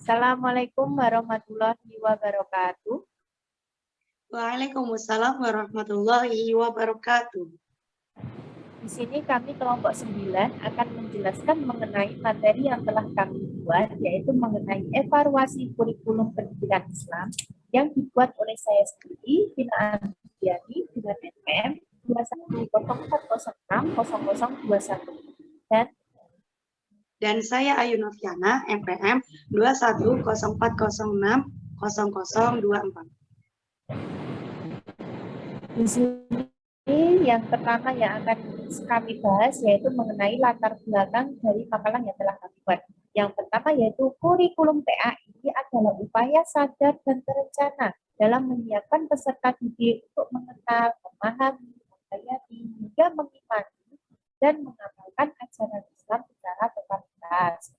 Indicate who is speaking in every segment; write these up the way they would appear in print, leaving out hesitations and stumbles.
Speaker 1: Assalamualaikum warahmatullahi wabarakatuh.
Speaker 2: Waalaikumsalam warahmatullahi wabarakatuh.
Speaker 1: Di sini kami kelompok 9 akan menjelaskan mengenai materi yang telah kami buat, yaitu mengenai evaluasi kurikulum pendidikan Islam yang dibuat oleh saya sendiri, Vina Andiani, dengan NPM 21040600021
Speaker 2: Dan saya Ayu Noviana, MPM 21040600024.
Speaker 1: Di sini yang pertama yang akan kami bahas yaitu mengenai latar belakang dari makalah yang telah kami buat. Yang pertama yaitu kurikulum PAI adalah upaya sadar dan terencana dalam menyiapkan peserta didik untuk mengenal, memahami, menghayati, hingga mengimani dan mengamalkan ajaran Islam secara totalitas.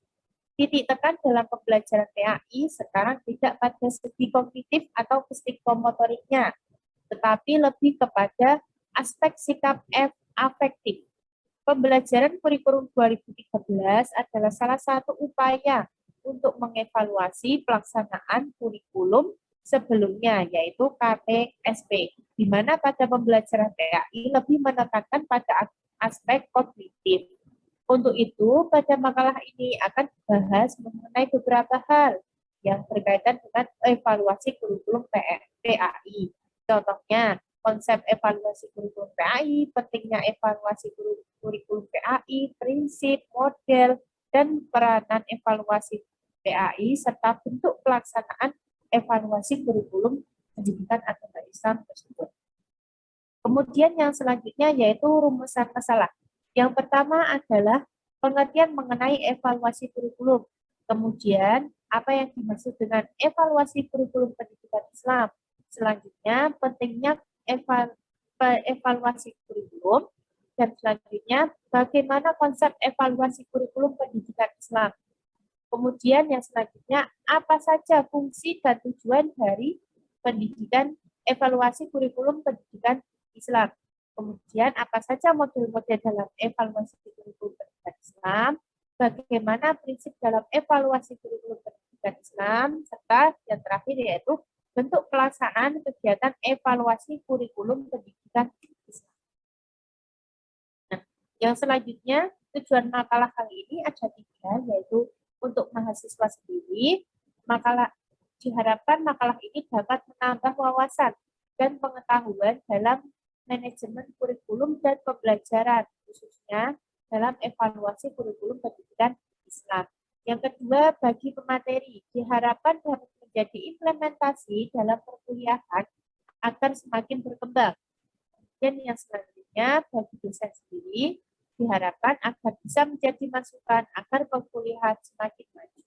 Speaker 1: Titik tekan dalam pembelajaran PAI sekarang tidak pada segi kognitif atau psikomotoriknya, tetapi lebih kepada aspek sikap afektif. Pembelajaran kurikulum 2013 adalah salah satu upaya untuk mengevaluasi pelaksanaan kurikulum sebelumnya, yaitu KPSP, di mana pada pembelajaran PAI lebih menekankan pada aspek kognitif. Untuk itu, pada makalah ini akan dibahas mengenai beberapa hal yang berkaitan dengan evaluasi kurikulum PAI. Contohnya, konsep evaluasi kurikulum PAI, pentingnya evaluasi kurikulum PAI, prinsip, model, dan peranan evaluasi PAI, serta bentuk pelaksanaan evaluasi kurikulum pendidikan agama Islam tersebut. Kemudian yang selanjutnya yaitu rumusan masalah. Yang pertama adalah pengertian mengenai evaluasi kurikulum. Kemudian, apa yang dimaksud dengan evaluasi kurikulum pendidikan Islam? Selanjutnya, pentingnya evaluasi kurikulum. Dan selanjutnya, bagaimana konsep evaluasi kurikulum pendidikan Islam? Kemudian yang selanjutnya, apa saja fungsi dan tujuan dari pendidikan evaluasi kurikulum pendidikan Islam? Kemudian apa saja model-model dalam evaluasi kurikulum pendidikan Islam? Bagaimana prinsip dalam evaluasi kurikulum pendidikan Islam? Serta yang terakhir yaitu bentuk pelaksanaan kegiatan evaluasi kurikulum pendidikan Islam. Nah, yang selanjutnya tujuan makalah kali ini ada 3, yaitu untuk mahasiswa sendiri. Makalah diharapkan makalah ini dapat menambah wawasan dan pengetahuan dalam manajemen kurikulum dan pembelajaran, khususnya dalam evaluasi kurikulum pendidikan Islam. Yang kedua, bagi pemateri, diharapkan dapat menjadi implementasi dalam perkuliahan agar semakin berkembang. Dan yang selanjutnya, bagi dosen sendiri, diharapkan agar bisa menjadi masukan agar perkuliahan semakin maju.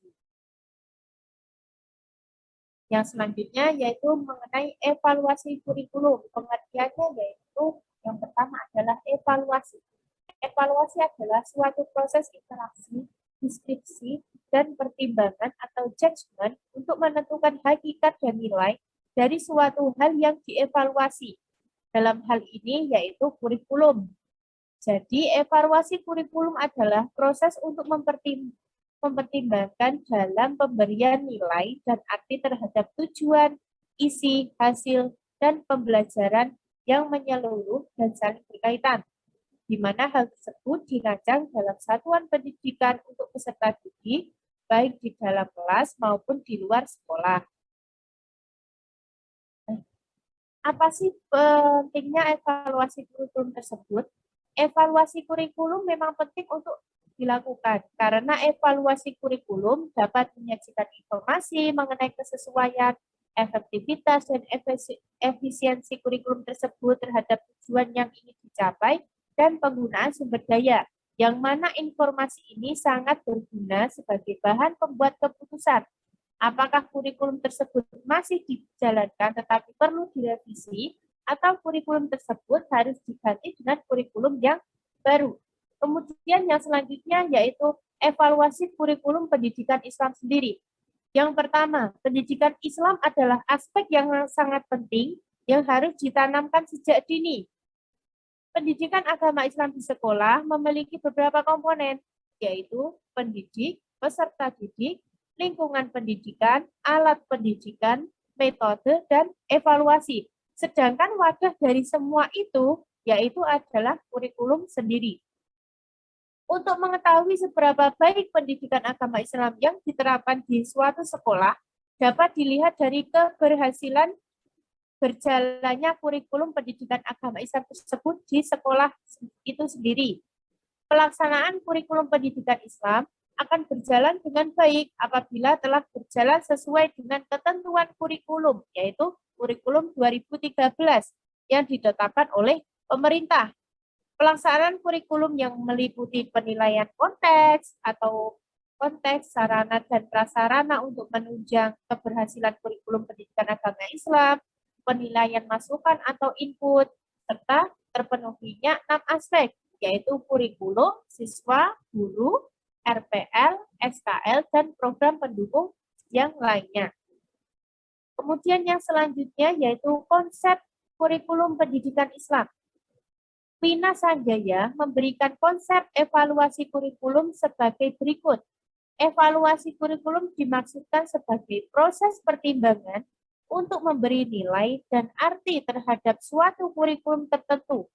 Speaker 1: Yang selanjutnya yaitu mengenai evaluasi kurikulum. Pengertiannya yaitu yang pertama adalah evaluasi. Evaluasi adalah suatu proses interaksi, deskripsi, dan pertimbangan atau judgement untuk menentukan hakikat dan nilai dari suatu hal yang dievaluasi. Dalam hal ini yaitu kurikulum. Jadi, evaluasi kurikulum adalah proses untuk mempertimbangkan dalam pemberian nilai dan arti terhadap tujuan, isi, hasil, dan pembelajaran yang menyeluruh dan saling berkaitan, di mana hal tersebut dirancang dalam satuan pendidikan untuk peserta didik, baik di dalam kelas maupun di luar sekolah. Apa sih pentingnya evaluasi kurikulum tersebut? Evaluasi kurikulum memang penting untuk dilakukan karena evaluasi kurikulum dapat menyajikan informasi mengenai kesesuaian, efektivitas, dan efisiensi kurikulum tersebut terhadap tujuan yang ingin dicapai dan penggunaan sumber daya, yang mana informasi ini sangat berguna sebagai bahan pembuat keputusan. Apakah kurikulum tersebut masih dijalankan tetapi perlu direvisi, atau kurikulum tersebut harus diganti dengan kurikulum yang baru. Kemudian yang selanjutnya yaitu evaluasi kurikulum pendidikan Islam sendiri. Yang pertama, pendidikan Islam adalah aspek yang sangat penting yang harus ditanamkan sejak dini. Pendidikan agama Islam di sekolah memiliki beberapa komponen, yaitu pendidik, peserta didik, lingkungan pendidikan, alat pendidikan, metode, dan evaluasi. Sedangkan wadah dari semua itu yaitu adalah kurikulum sendiri. Untuk mengetahui seberapa baik pendidikan agama Islam yang diterapkan di suatu sekolah dapat dilihat dari keberhasilan berjalannya kurikulum pendidikan agama Islam tersebut di sekolah itu sendiri. Pelaksanaan kurikulum pendidikan Islam akan berjalan dengan baik apabila telah berjalan sesuai dengan ketentuan kurikulum, yaitu kurikulum 2013 yang ditetapkan oleh pemerintah. Pelaksanaan kurikulum yang meliputi penilaian konteks atau konteks, sarana, dan prasarana untuk menunjang keberhasilan kurikulum pendidikan agama Islam, penilaian masukan atau input, serta terpenuhinya 6 aspek, yaitu kurikulum, siswa, guru, RPL, SKL, dan program pendukung yang lainnya. Kemudian yang selanjutnya yaitu konsep kurikulum pendidikan Islam. Vina Sanjaya memberikan konsep evaluasi kurikulum sebagai berikut. Evaluasi kurikulum dimaksudkan sebagai proses pertimbangan untuk memberi nilai dan arti terhadap suatu kurikulum tertentu.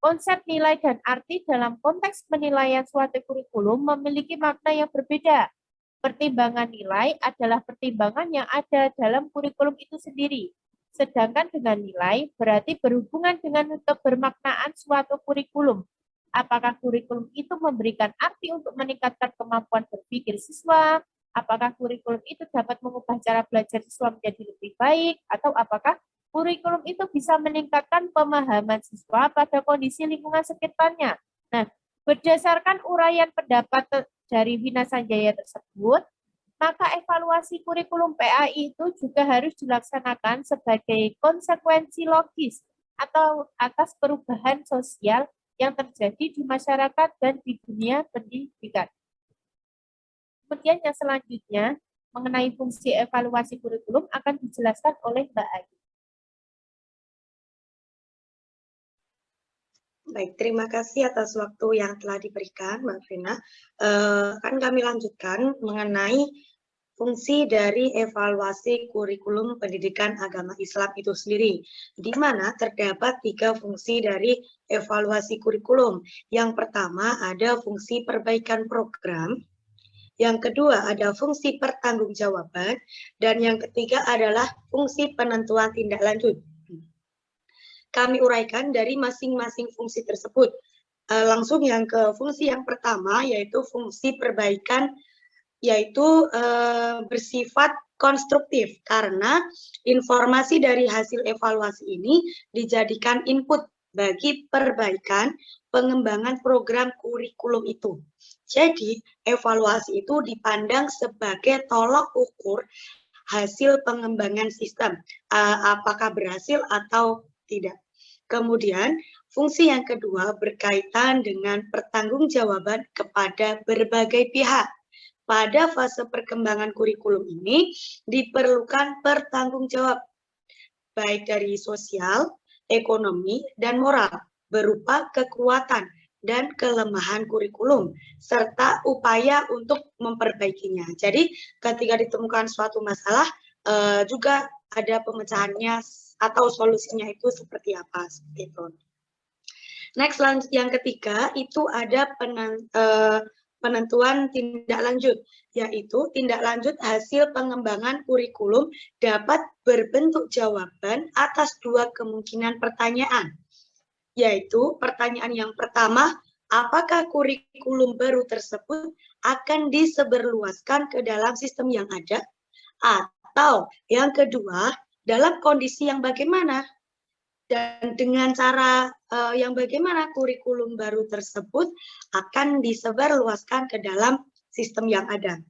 Speaker 1: Konsep nilai dan arti dalam konteks penilaian suatu kurikulum memiliki makna yang berbeda. Pertimbangan nilai adalah pertimbangan yang ada dalam kurikulum itu sendiri. Sedangkan dengan nilai berarti berhubungan dengan kebermaknaan suatu kurikulum. Apakah kurikulum itu memberikan arti untuk meningkatkan kemampuan berpikir siswa? Apakah kurikulum itu dapat mengubah cara belajar siswa menjadi lebih baik? Atau apakah kurikulum itu bisa meningkatkan pemahaman siswa pada kondisi lingkungan sekitarnya? Nah, berdasarkan uraian pendapat dari Vina Sanjaya tersebut, maka evaluasi kurikulum PAI itu juga harus dilaksanakan sebagai konsekuensi logis atau atas perubahan sosial yang terjadi di masyarakat dan di dunia pendidikan. Kemudian yang selanjutnya, mengenai fungsi evaluasi kurikulum akan dijelaskan oleh Mbak Ayu.
Speaker 2: Baik, terima kasih atas waktu yang telah diberikan, Mbak Vina. Akan kami lanjutkan mengenai fungsi dari evaluasi kurikulum pendidikan agama Islam itu sendiri, di mana terdapat 3 fungsi dari evaluasi kurikulum. Yang pertama ada fungsi perbaikan program, yang kedua ada fungsi pertanggungjawaban, dan yang ketiga adalah fungsi penentuan tindak lanjut. Kami uraikan dari masing-masing fungsi tersebut. Langsung yang ke fungsi yang pertama, yaitu fungsi perbaikan, yaitu bersifat konstruktif, karena informasi dari hasil evaluasi ini dijadikan input bagi perbaikan pengembangan program kurikulum itu. Jadi, evaluasi itu dipandang sebagai tolok ukur hasil pengembangan sistem, apakah berhasil atau tidak. Kemudian, fungsi yang kedua berkaitan dengan pertanggungjawaban kepada berbagai pihak. Pada fase perkembangan kurikulum ini diperlukan pertanggungjawab, baik dari sosial, ekonomi, dan moral, berupa kekuatan dan kelemahan kurikulum, serta upaya untuk memperbaikinya. Jadi, ketika ditemukan suatu masalah, juga ada pemecahannya atau solusinya itu seperti apa, seperti itu. Next, yang ketiga itu ada penentuan tindak lanjut, yaitu tindak lanjut hasil pengembangan kurikulum dapat berbentuk jawaban atas 2 kemungkinan pertanyaan, yaitu pertanyaan yang pertama, apakah kurikulum baru tersebut akan disebarluaskan ke dalam sistem yang ada, atau yang kedua, dalam kondisi yang bagaimana dan dengan cara yang bagaimana kurikulum baru tersebut akan disebarluaskan ke dalam sistem yang ada.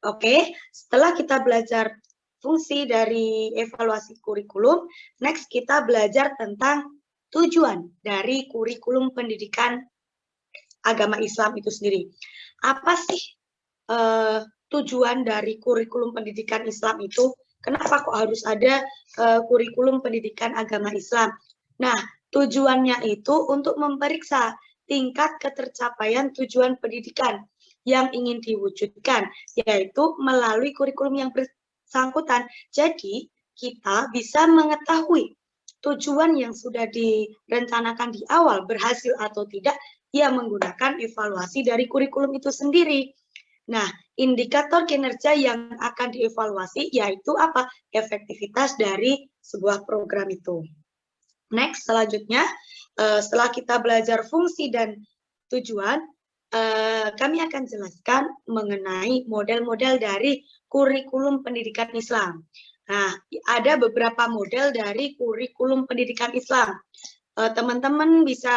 Speaker 2: Oke, setelah kita belajar fungsi dari evaluasi kurikulum, next kita belajar tentang tujuan dari kurikulum pendidikan agama Islam itu sendiri. Apa sih tujuan dari kurikulum pendidikan Islam itu? Kenapa kok harus ada kurikulum pendidikan agama Islam? Nah, tujuannya itu untuk memeriksa tingkat ketercapaian tujuan pendidikan yang ingin diwujudkan, yaitu melalui kurikulum yang bersangkutan. Jadi, kita bisa mengetahui tujuan yang sudah direncanakan di awal berhasil atau tidak, ya menggunakan evaluasi dari kurikulum itu sendiri. Nah, indikator kinerja yang akan dievaluasi yaitu apa? Efektivitas dari sebuah program itu. Next, selanjutnya, setelah kita belajar fungsi dan tujuan, kami akan jelaskan mengenai model-model dari kurikulum pendidikan Islam. Nah, ada beberapa model dari kurikulum pendidikan Islam. Teman-teman bisa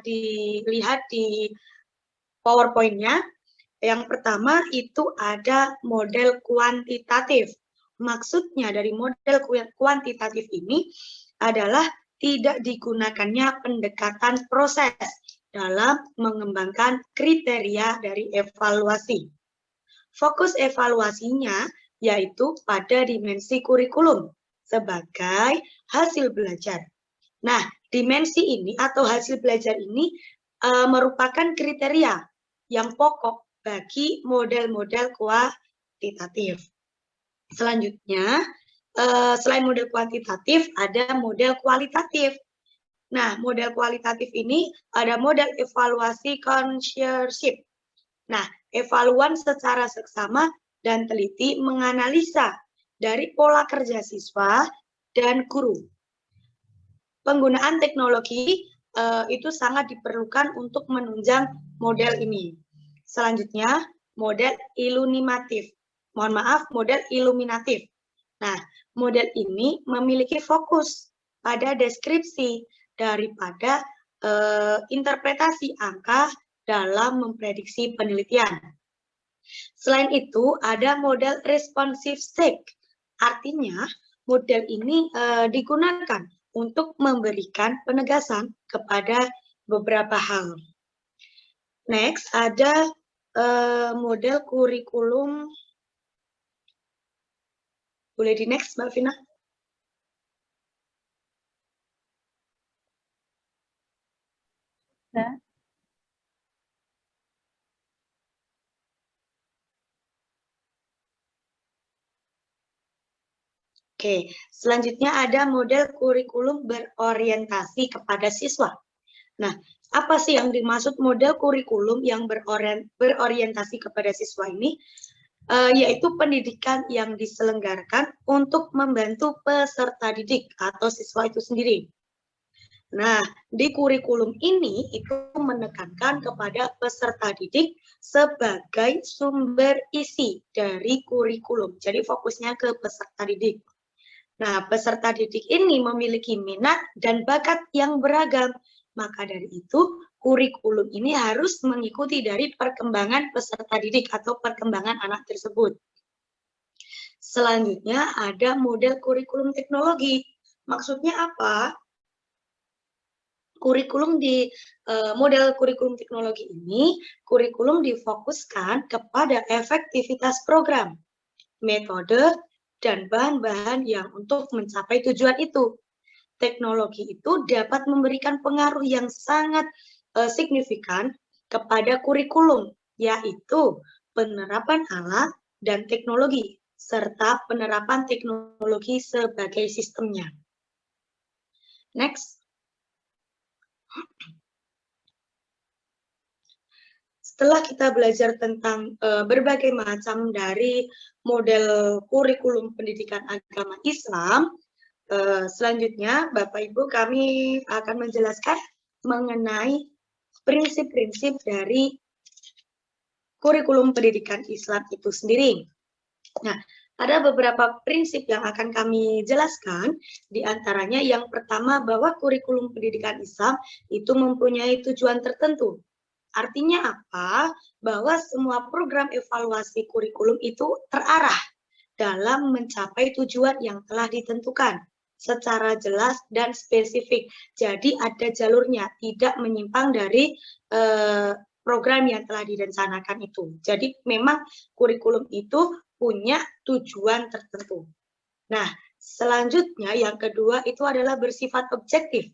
Speaker 2: dilihat di PowerPoint-nya. Yang pertama itu ada model kuantitatif. Maksudnya dari model kuantitatif ini adalah tidak digunakannya pendekatan proses dalam mengembangkan kriteria dari evaluasi. Fokus evaluasinya yaitu pada dimensi kurikulum sebagai hasil belajar. Nah, dimensi ini atau hasil belajar ini merupakan kriteria yang pokok bagi model-model kuantitatif. Selanjutnya, selain model kuantitatif, ada model kualitatif. Nah, model kualitatif ini ada model evaluasi conscientiousship. Nah, evaluan secara seksama dan teliti menganalisa dari pola kerja siswa dan guru. Penggunaan teknologi itu sangat diperlukan untuk menunjang model ini. Selanjutnya, model iluminatif. Mohon maaf, model iluminatif. Nah, model ini memiliki fokus pada deskripsi daripada interpretasi angka dalam memprediksi penelitian. Selain itu, ada model responsive STEC. Artinya, model ini digunakan untuk memberikan penegasan kepada beberapa hal. Next, ada model kurikulum. Boleh di next, Mbak Vina?
Speaker 1: Nah,
Speaker 2: Oke, selanjutnya ada model kurikulum berorientasi kepada siswa. Nah, apa sih yang dimaksud model kurikulum yang berorientasi kepada siswa ini? Yaitu pendidikan yang diselenggarakan untuk membantu peserta didik atau siswa itu sendiri. Nah, di kurikulum ini itu menekankan kepada peserta didik sebagai sumber isi dari kurikulum. Jadi fokusnya ke peserta didik. Nah, peserta didik ini memiliki minat dan bakat yang beragam. Maka dari itu, kurikulum ini harus mengikuti dari perkembangan peserta didik atau perkembangan anak tersebut. Selanjutnya ada model kurikulum teknologi. Maksudnya apa? Model kurikulum teknologi ini, kurikulum difokuskan kepada efektivitas program, metode, dan bahan-bahan yang untuk mencapai tujuan itu. Teknologi itu dapat memberikan pengaruh yang sangat signifikan kepada kurikulum, yaitu penerapan alat dan teknologi, serta penerapan teknologi sebagai sistemnya. Next. Setelah kita belajar tentang berbagai macam dari model kurikulum pendidikan agama Islam, selanjutnya Bapak Ibu kami akan menjelaskan mengenai prinsip-prinsip dari kurikulum pendidikan Islam itu sendiri. Nah, ada beberapa prinsip yang akan kami jelaskan, di antaranya yang pertama bahwa kurikulum pendidikan Islam itu mempunyai tujuan tertentu. Artinya apa? Bahwa semua program evaluasi kurikulum itu terarah dalam mencapai tujuan yang telah ditentukan secara jelas dan spesifik. Jadi ada jalurnya, tidak menyimpang dari program yang telah direncanakan itu. Jadi memang kurikulum itu punya tujuan tertentu. Nah, selanjutnya yang kedua itu adalah bersifat objektif.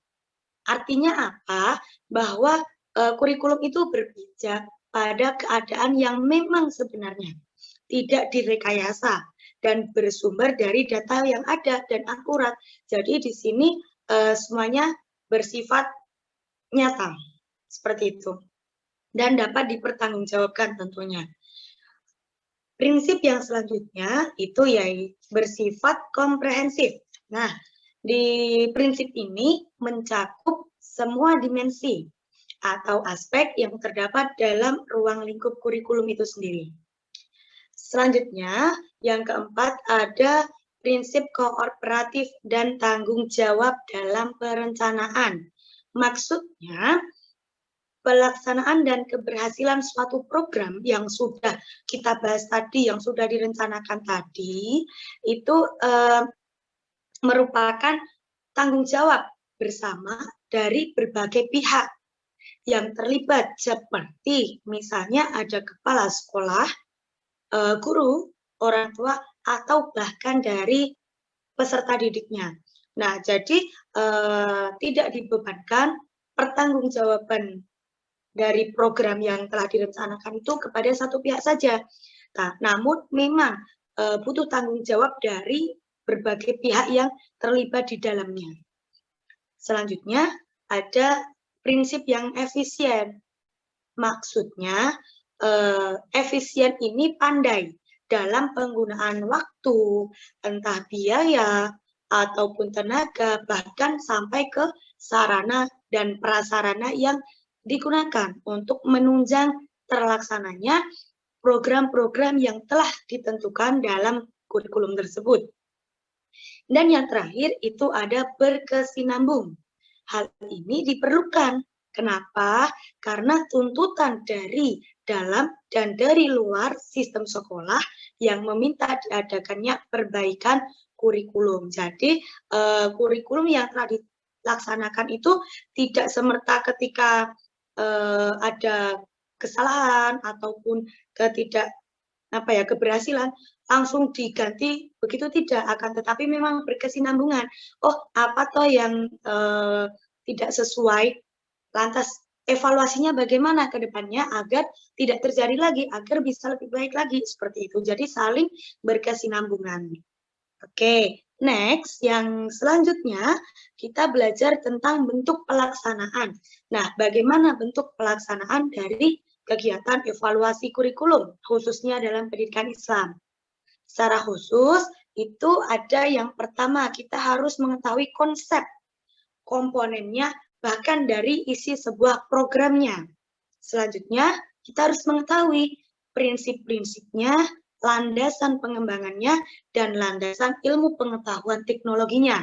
Speaker 2: Artinya apa? Bahwa kurikulum itu berpijak pada keadaan yang memang sebenarnya, tidak direkayasa dan bersumber dari data yang ada dan akurat. Jadi di sini semuanya bersifat nyata, seperti itu, dan dapat dipertanggungjawabkan tentunya. Prinsip yang selanjutnya itu bersifat komprehensif. Nah, di prinsip ini mencakup semua dimensi atau aspek yang terdapat dalam ruang lingkup kurikulum itu sendiri. Selanjutnya, yang keempat ada prinsip kooperatif dan tanggung jawab dalam perencanaan. Maksudnya, pelaksanaan dan keberhasilan suatu program yang sudah kita bahas tadi, yang sudah direncanakan tadi, itu merupakan tanggung jawab bersama dari berbagai pihak yang terlibat, seperti misalnya ada kepala sekolah, guru, orang tua, atau bahkan dari peserta didiknya. Nah, jadi tidak dibebankan pertanggungjawaban dari program yang telah direncanakan itu kepada satu pihak saja. Nah, namun memang butuh tanggung jawab dari berbagai pihak yang terlibat di dalamnya. Selanjutnya, ada prinsip yang efisien. Maksudnya, efisien ini pandai dalam penggunaan waktu, entah biaya, ataupun tenaga, bahkan sampai ke sarana dan prasarana yang digunakan untuk menunjang terlaksananya program-program yang telah ditentukan dalam kurikulum tersebut. Dan yang terakhir itu ada berkesinambung. Hal ini diperlukan. Kenapa? Karena tuntutan dari dalam dan dari luar sistem sekolah yang meminta diadakannya perbaikan kurikulum. Jadi kurikulum yang telah dilaksanakan itu tidak semerta ketika ada kesalahan ataupun keberhasilan langsung diganti, begitu tidak, akan tetapi memang berkesinambungan. Oh, apa toh yang tidak sesuai, lantas evaluasinya bagaimana ke depannya agar tidak terjadi lagi, agar bisa lebih baik lagi, seperti itu. Jadi saling berkesinambungan. Oke, next, yang selanjutnya kita belajar tentang bentuk pelaksanaan. Nah, bagaimana bentuk pelaksanaan dari kegiatan evaluasi kurikulum, khususnya dalam pendidikan Islam? Secara khusus, itu ada yang pertama, kita harus mengetahui konsep, komponennya, bahkan dari isi sebuah programnya. Selanjutnya, kita harus mengetahui prinsip-prinsipnya, landasan pengembangannya, dan landasan ilmu pengetahuan teknologinya.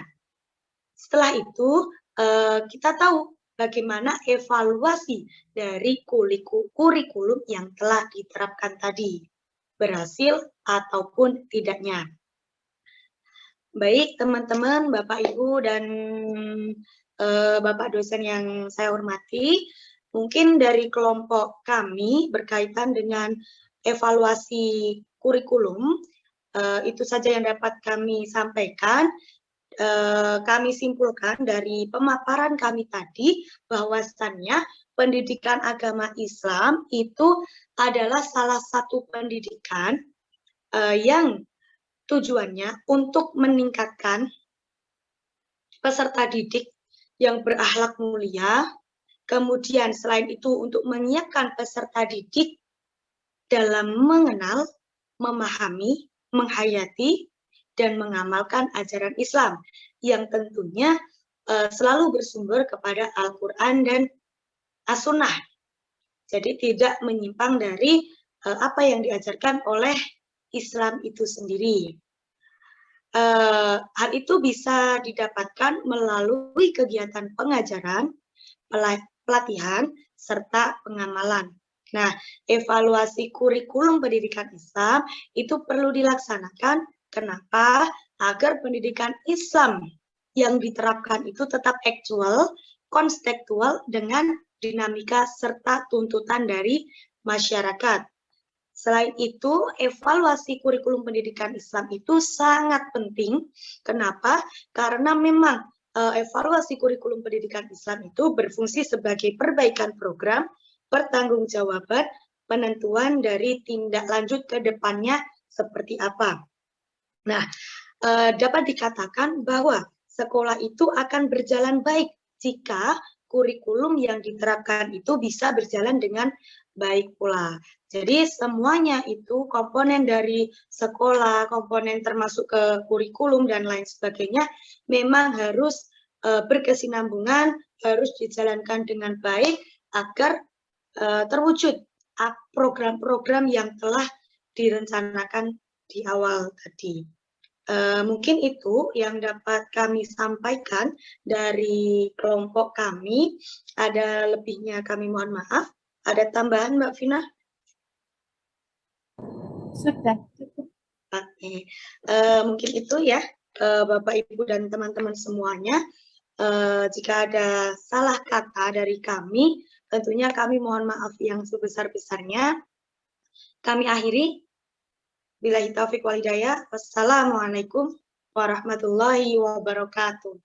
Speaker 2: Setelah itu, kita tahu bagaimana evaluasi dari kurikulum yang telah diterapkan tadi, berhasil ataupun tidaknya. Baik, teman-teman, Bapak, Ibu, dan Bapak dosen yang saya hormati, mungkin dari kelompok kami berkaitan dengan evaluasi kurikulum, itu saja yang dapat kami sampaikan. Kami simpulkan dari pemaparan kami tadi bahwasannya pendidikan agama Islam itu adalah salah satu pendidikan yang tujuannya untuk meningkatkan peserta didik yang berakhlak mulia, kemudian selain itu untuk menyiapkan peserta didik dalam mengenal, memahami, menghayati, dan mengamalkan ajaran Islam yang tentunya selalu bersumber kepada Al-Quran dan As-Sunnah. Jadi tidak menyimpang dari apa yang diajarkan oleh Islam itu sendiri. Hal itu bisa didapatkan melalui kegiatan pengajaran, pelatihan, serta pengamalan. Nah, evaluasi kurikulum pendidikan Islam itu perlu dilaksanakan. Kenapa? Agar pendidikan Islam yang diterapkan itu tetap aktual, kontekstual dengan dinamika serta tuntutan dari masyarakat. Selain itu, evaluasi kurikulum pendidikan Islam itu sangat penting. Kenapa? Karena memang evaluasi kurikulum pendidikan Islam itu berfungsi sebagai perbaikan program, pertanggungjawaban, penentuan dari tindak lanjut ke depannya seperti apa. Nah, dapat dikatakan bahwa sekolah itu akan berjalan baik jika kurikulum yang diterapkan itu bisa berjalan dengan baik pula. Jadi semuanya itu komponen dari sekolah, komponen termasuk ke kurikulum dan lain sebagainya memang harus berkesinambungan, harus dijalankan dengan baik agar terwujud program-program yang telah direncanakan di awal tadi. Mungkin itu yang dapat kami sampaikan dari kelompok kami. Ada lebihnya kami mohon maaf. Ada tambahan Mbak Vina?
Speaker 1: Sudah cukup.
Speaker 2: Oke. Mungkin itu ya Bapak Ibu dan teman-teman semuanya. Jika ada salah kata dari kami, tentunya kami mohon maaf yang sebesar-besarnya. Kami akhiri. Billahi taufiq wal hidayah. Wassalamualaikum warahmatullahi wabarakatuh.